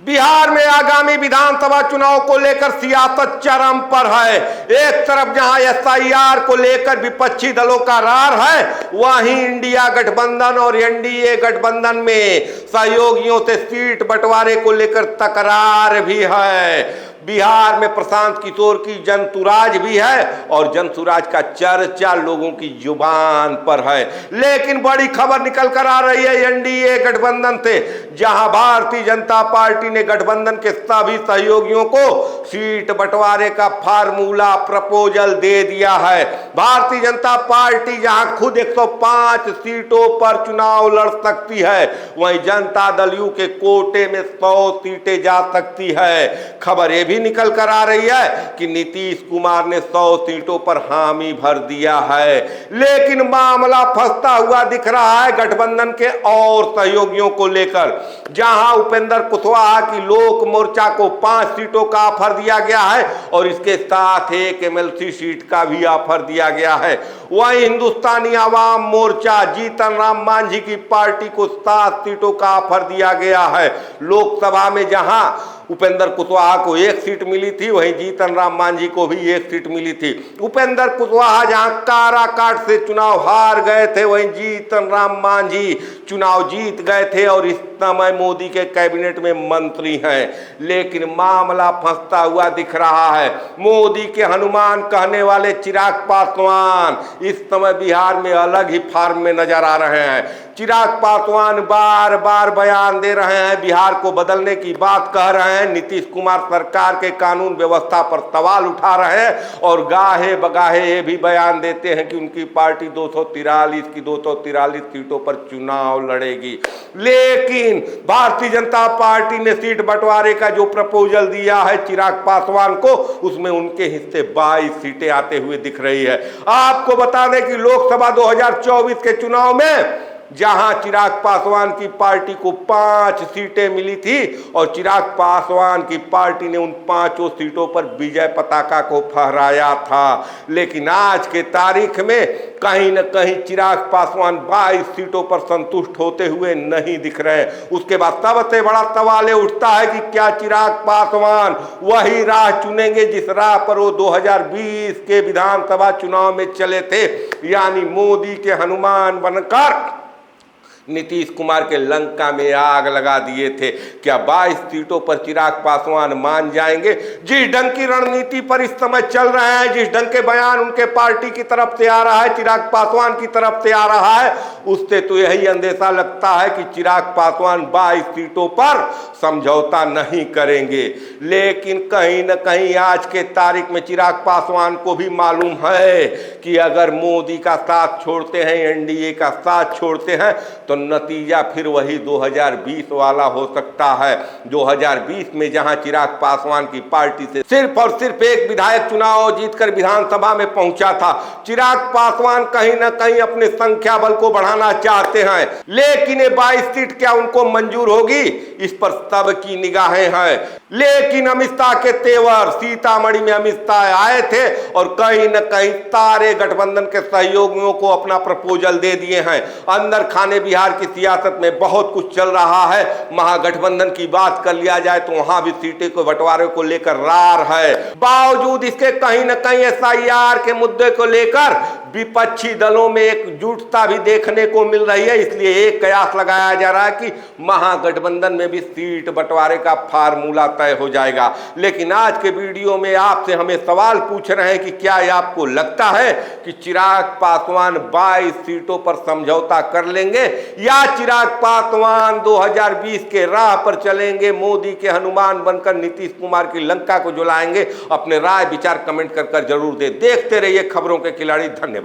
बिहार में आगामी विधानसभा चुनाव को लेकर सियासत चरम पर है। एक तरफ जहां एसआईआर को लेकर विपक्षी दलों का रार है, वहीं इंडिया गठबंधन और एनडीए गठबंधन में सहयोगियों से सीट बंटवारे को लेकर तकरार भी है। बिहार में प्रशांत किशोर की जनसुराज भी है और जनसुराज का चर्चा लोगों की जुबान पर है। लेकिन बड़ी खबर निकल कर आ रही है एनडीए गठबंधन से, जहां भारतीय जनता पार्टी ने गठबंधन के सभी सहयोगियों को सीट बंटवारे का फार्मूला प्रपोजल दे दिया है। भारतीय जनता पार्टी जहां खुद 105 सीटों पर चुनाव लड़ सकती है, वहीं जनता दल यू के कोटे में 100 सीटें जा सकती है। खबर यह भी निकल कर आ रही है कि नीतीश कुमार ने 100 सीटों पर हामी भर दिया है। लेकिन मामला फंसता हुआ दिख रहा है गठबंधन के और सहयोगियों को लेकर, जहां उपेंद्र कुशवाहा की लोक मोर्चा को 5 सीटों का ऑफर दिया गया है और इसके साथ एक एमएलसी सीट का भी ऑफर दिया गया है। वहीं हिंदुस्तानी आवाम मोर्चा जीतन राम मांझी की पार्टी को 7 सीटों का ऑफर दिया गया है। लोकसभा में जहां उपेंद्र कुशवाहा को 1 सीट मिली थी, वहीं जीतन राम मांझी को भी 1 सीट मिली थी। उपेंद्र कुशवाहा जहां काराकाट से चुनाव हार गए थे, वहीं जीतन राम मांझी चुनाव जीत गए थे और इस समय मोदी के कैबिनेट में मंत्री हैं। लेकिन मामला फंसता हुआ दिख रहा है। मोदी के हनुमान कहने वाले चिराग पासवान इस समय बिहार में अलग ही फॉर्म में नजर आ रहे हैं। चिराग पासवान बार बार बयान दे रहे हैं, बिहार को बदलने की बात कह रहे हैं, नीतीश कुमार सरकार के कानून व्यवस्था पर सवाल उठा रहे हैं और गाहे बगाहे ये भी बयान देते हैं कि उनकी पार्टी 243 की 243 सीटों पर चुनाव लड़ेगी। लेकिन भारतीय जनता पार्टी ने सीट बंटवारे का जो प्रपोजल दिया है चिराग पासवान को, उसमें उनके हिस्से 22 सीटें आते हुए दिख रही है। आपको बता दें कि लोकसभा 2024 के चुनाव में जहां चिराग पासवान की पार्टी को 5 सीटें मिली थी और चिराग पासवान की पार्टी ने उन 5 सीटों पर विजय पताका को फहराया था। लेकिन आज के तारीख में कहीं न कहीं चिराग पासवान 22 सीटों पर संतुष्ट होते हुए नहीं दिख रहे। उसके बाद सबसे बड़ा सवाल उठता है कि क्या चिराग पासवान वही राह चुनेंगे जिस राह पर वो 2020 के विधानसभा चुनाव में चले थे, यानी मोदी के हनुमान बनकर नीतीश कुमार के लंका में आग लगा दिए थे। क्या 22 सीटों पर चिराग पासवान मान जाएंगे? जिस ढंग की रणनीति पर इस समय चल रहे हैं, जिस ढंग के बयान उनके पार्टी की तरफ से आ रहा है, चिराग पासवान की तरफ से आ रहा है, उससे तो यही अंदेशा लगता है कि चिराग पासवान 22 सीटों पर समझौता नहीं करेंगे। लेकिन कहीं न कहीं आज के तारीख में चिराग पासवान को भी मालूम है कि अगर मोदी का साथ छोड़ते हैं, एनडीए का साथ छोड़ते हैं, तो नतीजा फिर वही 2020 वाला हो सकता है। 2020 में जहां चिराग पासवान की पार्टी से सिर्फ और सिर्फ एक विधायक चुनाव जीतकर विधानसभा में पहुंचा था। चिराग पासवान कहीं ना कहीं अपने संख्या बल को बढ़ाना चाहते हैं, लेकिन ये 22 सीट क्या उनको मंजूर होगी, इस पर सबकी निगाहें हैं। लेकिन अमित शाह के तेवर, सीतामढ़ी में अमित शाह आए थे और कहीं न कहीं सारे गठबंधन के सहयोगियों को अपना प्रपोजल दे दिए हैं। अंदर खाने बिहार की सियासत में बहुत कुछ चल रहा है। महागठबंधन की बात कर लिया जाए तो वहां भी सीटें को बंटवारे को लेकर रार है। बावजूद इसके कहीं न कहीं एसआईआर के मुद्दे को लेकर विपक्षी दलों में एकजुटता भी देखने को मिल रही है। इसलिए एक कयास लगाया जा रहा है कि महागठबंधन में भी सीट बंटवारे का फार्मूला तय हो जाएगा। लेकिन आज के वीडियो में आपसे हमें सवाल पूछ रहे हैं कि क्या आपको लगता है कि चिराग पासवान 22 सीटों पर समझौता कर लेंगे या चिराग पासवान 2020 के राह पर चलेंगे, मोदी के हनुमान बनकर नीतीश कुमार की लंका को जलाएंगे? अपने राय विचार कमेंट कर जरूर दें। देखते रहिए खबरों के खिलाड़ी। धन्यवाद।